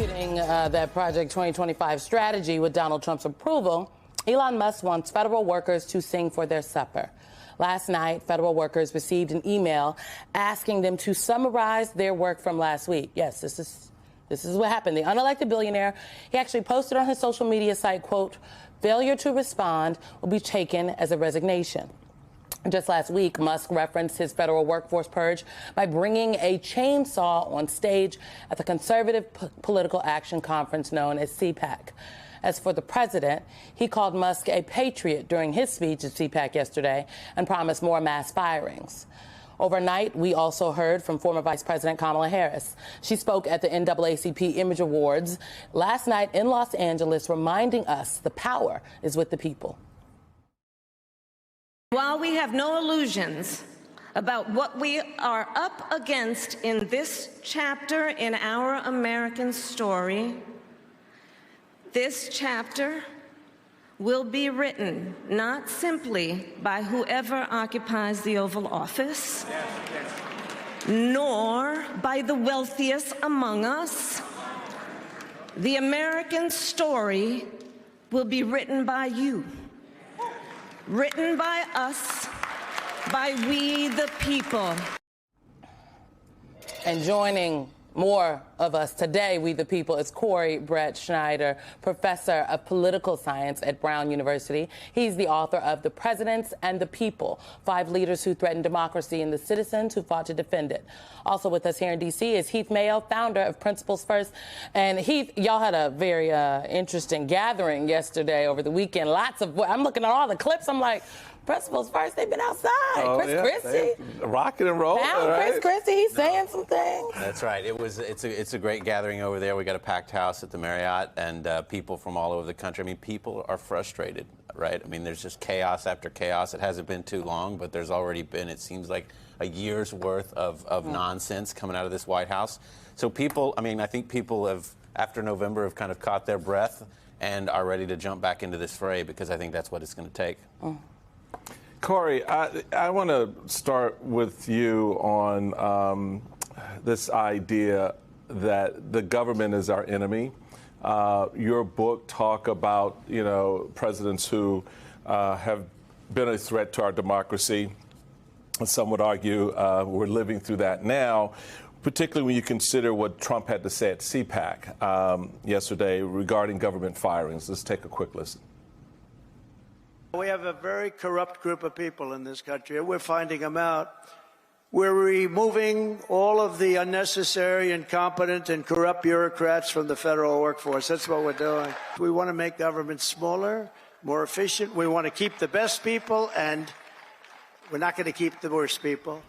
Executing that Project 2025 strategy with Donald Trump's approval, Elon Musk wants federal workers to sing for their supper. Last night, federal workers received an email asking them to summarize their work from last week. Yes, this is what happened. The unelected billionaire, he actually posted on his social media site, quote, "Failure to respond will be taken as a resignation." Just last week, Musk referenced his federal workforce purge by bringing a chainsaw on stage at the Conservative Political Action Conference known as CPAC. As for the president, he called Musk a patriot during his speech at CPAC yesterday and promised more mass firings. Overnight, we also heard from former Vice President Kamala Harris. She spoke at the NAACP Image Awards last night in Los Angeles, reminding us the power is with the people. While we have no illusions about what we are up against in this chapter in our American story, this chapter will be written not simply by whoever occupies the Oval Office, nor by the wealthiest among us. The American story will be written by you. Written by us, by we the people. And joining more of us today, we the people, is Corey Brett Schneider, professor of political science at Brown University. He's the author of The Presidents and the People, 5 Leaders Who Threatened Democracy and the Citizens Who Fought to Defend It. Also with us here in D.C. is Heath Mayo, founder of Principles First. And Heath, y'all had a very interesting gathering yesterday over the weekend. I'm looking at all the clips. I'm like, Principles First, they've been outside. Chris Christie. Rocking and rolling. Chris Christie, he's saying some things. That's right. It's a great gathering over there. We got a packed house at the Marriott and people from all over the country. I mean, people are frustrated, right? I mean, there's just chaos after chaos. It hasn't been too long, but there's already been, it seems like, a year's worth of nonsense coming out of this White House. So people, I think people have, after November, have kind of caught their breath and are ready to jump back into this fray because I think that's what it's going to take. Corey, I want to start with you on this idea that the government is our enemy. Your book talk about, presidents who have been a threat to our democracy. Some would argue we're living through that now, particularly when you consider what Trump had to say at CPAC yesterday regarding government firings. Let's take a quick listen. We have a very corrupt group of people in this country, and we're finding them out. We're removing all of the unnecessary, incompetent, and corrupt bureaucrats from the federal workforce. That's what we're doing. We want to make government smaller, more efficient. We want to keep the best people, and we're not going to keep the worst people.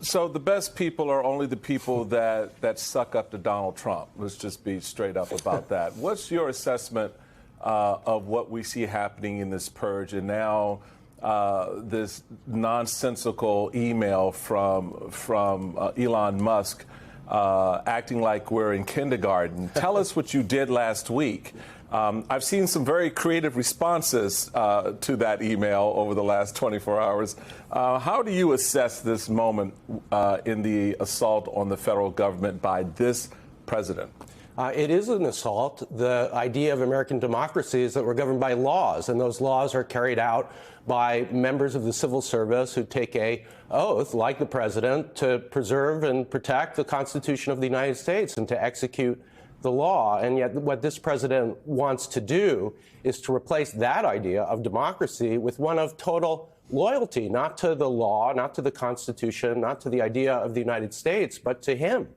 So the best people are only the people that suck up to Donald Trump. Let's just be straight up about that. What's your assessment of what we see happening in this purge, and now this nonsensical email from Elon Musk acting like we're in kindergarten? Tell us what you did last week. I've seen some very creative responses to that email over the last 24 hours. How do you assess this moment in the assault on the federal government by this president? It is an assault. The idea of American democracy is that we're governed by laws, and those laws are carried out by members of the civil service who take an oath, like the president, to preserve and protect the Constitution of the United States and to execute the law. And yet what this president wants to do is to replace that idea of democracy with one of total loyalty, not to the law, not to the Constitution, not to the idea of the United States, but to him.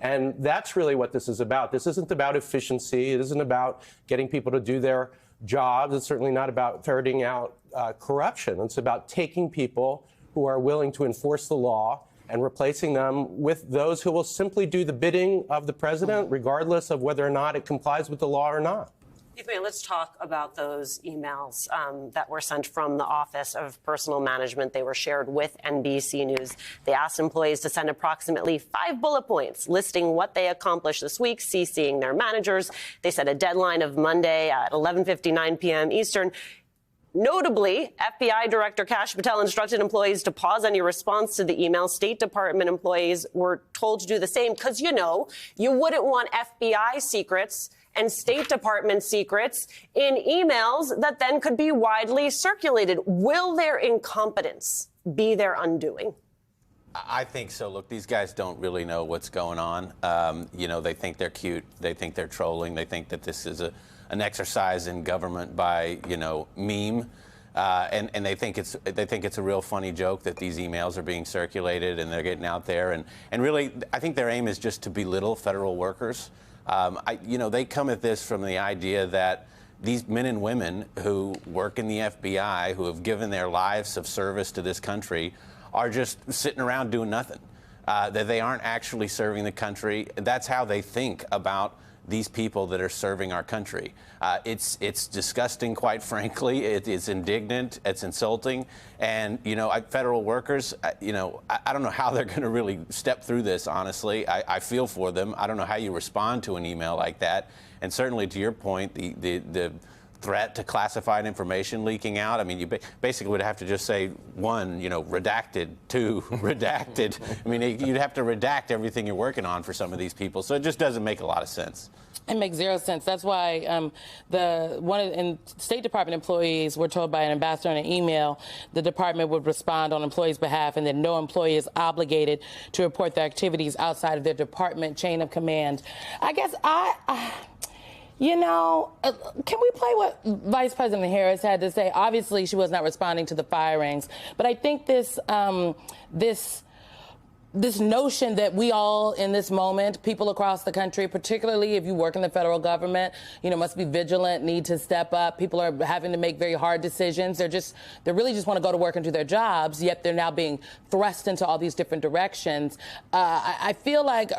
And that's really what this is about. This isn't about efficiency. It isn't about getting people to do their jobs. It's certainly not about ferreting out corruption. It's about taking people who are willing to enforce the law and replacing them with those who will simply do the bidding of the president, regardless of whether or not it complies with the law or not. Let's talk about those emails that were sent from the Office of Personnel Management. They were shared with NBC News. They asked employees to send approximately 5 bullet points listing what they accomplished this week, CCing their managers. They set a deadline of Monday at 11:59 p.m. Eastern. Notably, FBI Director Kash Patel instructed employees to pause any response to the email. State Department employees were told to do the same because, you know, you wouldn't want FBI secrets and State Department secrets in emails that then could be widely circulated. Will their incompetence be their undoing? I think so. Look, these guys don't really know what's going on. You know, they think they're cute. They think they're trolling. They think that this is an exercise in government by, you know, meme. And they think it's a real funny joke that these emails are being circulated and they're getting out there. And really, I think their aim is just to belittle federal workers. You know, they come at this from the idea that these men and women who work in the FBI, who have given their lives of service to this country, are just sitting around doing nothing, that they aren't actually serving the country. That's how they think about these people that are serving our country. It's disgusting, quite frankly. It's indignant. It's insulting. And, you know, federal workers, you know, I don't know how they're going to really step through this, honestly. I feel for them. I don't know how you respond to an email like that. And certainly, to your point, the threat to classified information leaking out. I mean, you basically would have to just say, one, you know, redacted, two, redacted. I mean, you'd have to redact everything you're working on for some of these people. So it just doesn't make a lot of sense. It makes zero sense. That's why State Department employees were told by an ambassador in an email the department would respond on employees' behalf and that no employee is obligated to report their activities outside of their department chain of command. I guess you know, can we play what Vice President Harris had to say? Obviously, she was not responding to the firings, but I think this notion that we all in this moment, people across the country, particularly if you work in the federal government, you know, must be vigilant, need to step up. People are having to make very hard decisions. They really just want to go to work and do their jobs, yet they're now being thrust into all these different directions. I feel like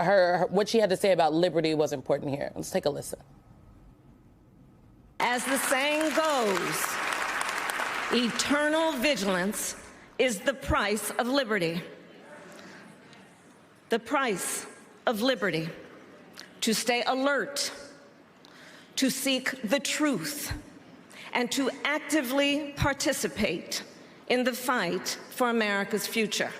what she had to say about liberty was important here. Let's take a listen. As the saying goes, eternal vigilance is the price of liberty. The price of liberty. To stay alert, to seek the truth, and to actively participate in the fight for America's future.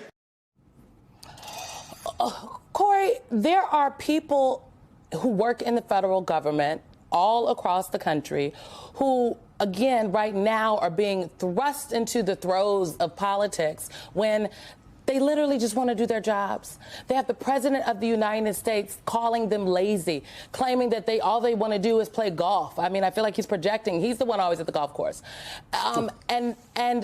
Corey, there are people who work in the federal government all across the country who, again, right now are being thrust into the throes of politics when they literally just want to do their jobs. They have the President of the United States calling them lazy, claiming that all they want to do is play golf. I mean, I feel like he's projecting. He's the one always at the golf course. And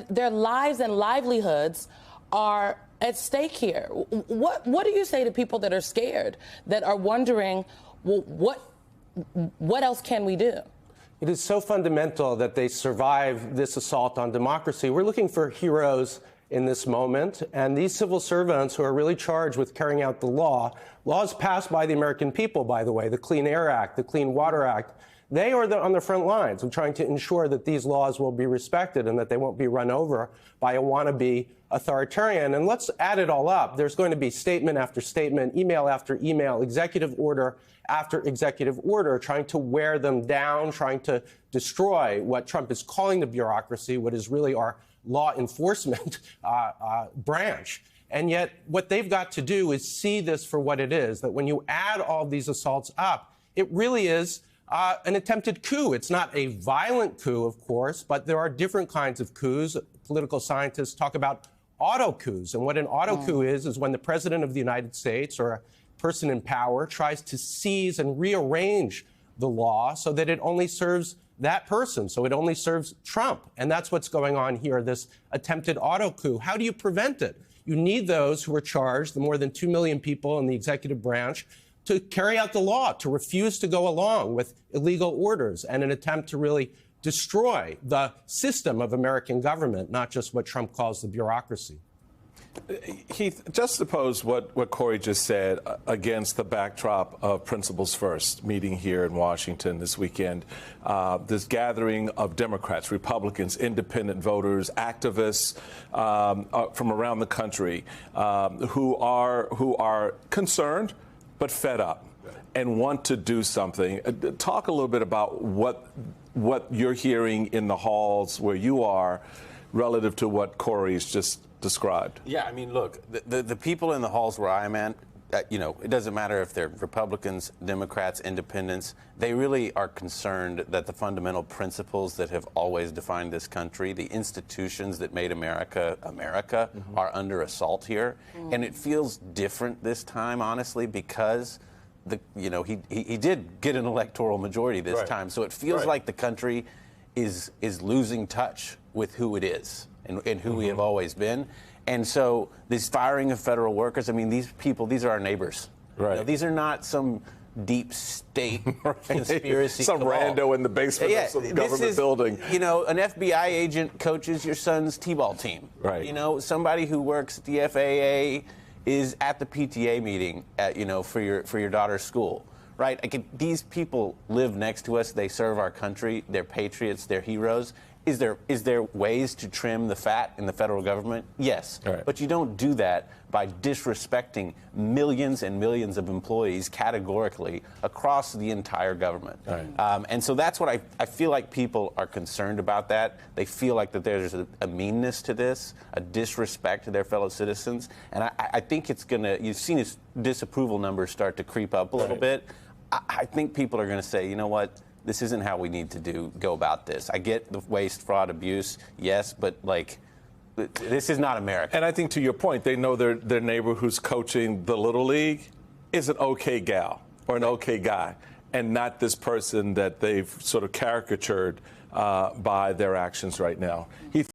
their lives and livelihoods are at stake here. What do you say to people that are scared, that are wondering, well, what else can we do? It is so fundamental that they survive this assault on democracy. We're looking for heroes in this moment, and these civil servants who are really charged with carrying out the laws passed by the American people, by the way, the Clean Air Act, the Clean Water Act, they are on the front lines of trying to ensure that these laws will be respected and that they won't be run over by a wannabe authoritarian. And let's add it all up. There's going to be statement after statement, email after email, executive order after executive order, trying to wear them down, trying to destroy what Trump is calling the bureaucracy, what is really our law enforcement branch. And yet what they've got to do is see this for what it is, that when you add all these assaults up, it really is an attempted coup. It's not a violent coup, of course, but there are different kinds of coups. Political scientists talk about auto coups. And what an auto coup is when the president of the United States or a person in power tries to seize and rearrange the law so that it only serves that person, so it only serves Trump. And that's what's going on here, this attempted auto coup. How do you prevent it? You need those who are charged, the more than 2 million people in the executive branch, to carry out the law, to refuse to go along with illegal orders and an attempt to really destroy the system of American government, not just what Trump calls the bureaucracy. Heath, just suppose what Corey just said against the backdrop of Principles First meeting here in Washington this weekend, this gathering of Democrats, Republicans, independent voters, activists from around the country who are concerned but fed up. and want to do something. Talk a little bit about what you're hearing in the halls where you are relative to what Corey's just described. Yeah, I mean, look, the people in the halls where I'm at, it doesn't matter if they're Republicans, Democrats, Independents. They really are concerned that the fundamental principles that have always defined this country, the institutions that made America America, are under assault here. And it feels different this time, honestly, because he did get an electoral majority this time. So it feels like the country is losing touch with who it is and who we have always been. And so this firing of federal workers, I mean, these people, these are our neighbors. Right. These are not some deep state conspiracy. Some cabal. rando in the basement of some government building. An FBI agent coaches your son's T-ball team. Right. Somebody who works at the FAA is at the PTA meeting for your daughter's school. Right? These people live next to us. They serve our country. They're patriots. They're heroes. Is there ways to trim the fat in the federal government? Yes. Right. But you don't do that by disrespecting millions and millions of employees categorically across the entire government. Right. And so that's what I feel like people are concerned about that. They feel like that there's a meanness to this, a disrespect to their fellow citizens. And I think you've seen his disapproval numbers start to creep up a little bit. I think people are going to say, you know what? This isn't how we need to go about this. I get the waste, fraud, abuse, yes, but this is not America. And I think to your point, they know their neighbor who's coaching the Little League is an okay gal or an okay guy, and not this person that they've sort of caricatured by their actions right now. Heath